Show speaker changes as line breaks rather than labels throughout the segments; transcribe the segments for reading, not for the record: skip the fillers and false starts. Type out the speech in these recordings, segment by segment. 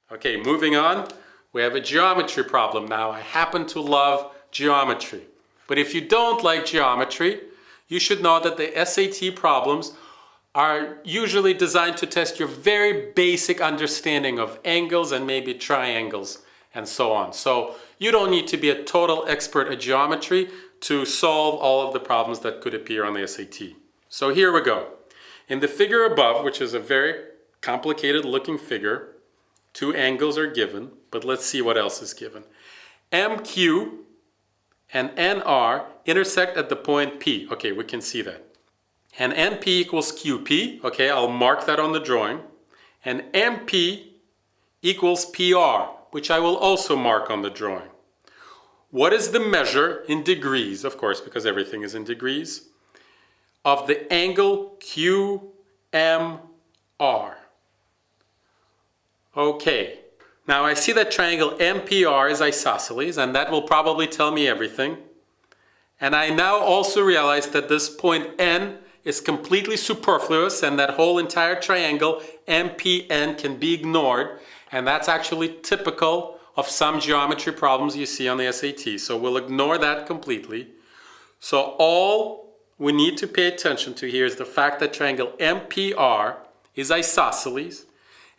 Okay, moving on. We have a geometry problem now. I happen to love geometry. But if you don't like geometry, you should know that the SAT problems are usually designed to test your very basic understanding of angles and maybe triangles and so on. So you don't need to be a total expert at geometry to solve all of the problems that could appear on the SAT. So here we go. In the figure above, which is a very complicated looking figure, two angles are given, but let's see what else is given. MQ and NR intersect at the point P. Okay, we can see that. And NP equals QP. Okay, I'll mark that on the drawing. And MP equals PR, which I will also mark on the drawing. What is the measure in degrees, of course, because everything is in degrees, of the angle QMR? Okay, now I see that triangle MPR is isosceles, and that will probably tell me everything. And I now also realize that this point N is completely superfluous, and that whole entire triangle MPN can be ignored, and that's actually typical of some geometry problems you see on the SAT. So we'll ignore that completely. So all we need to pay attention to here is the fact that triangle MPR is isosceles,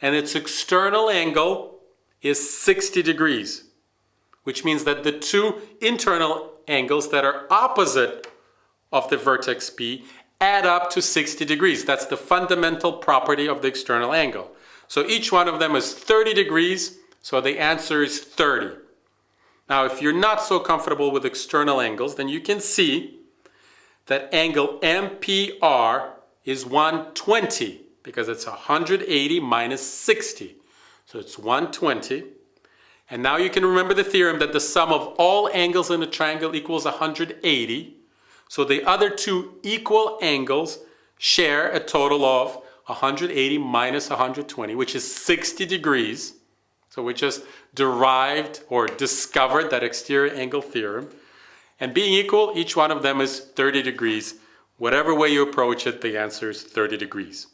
and its external angle is 60 degrees, which means that the two internal angles that are opposite of the vertex P add up to 60 degrees. That's the fundamental property of the external angle. So each one of them is 30 degrees, so the answer is 30. Now, if you're not so comfortable with external angles, then you can see that angle MPR is 120, because it's 180 minus 60. So it's 120. And now you can remember the theorem that the sum of all angles in a triangle equals 180. So the other two equal angles share a total of 180 minus 120, which is 60 degrees. So we just derived or discovered that exterior angle theorem. And being equal, each one of them is 30 degrees. Whatever way you approach it, the answer is 30 degrees.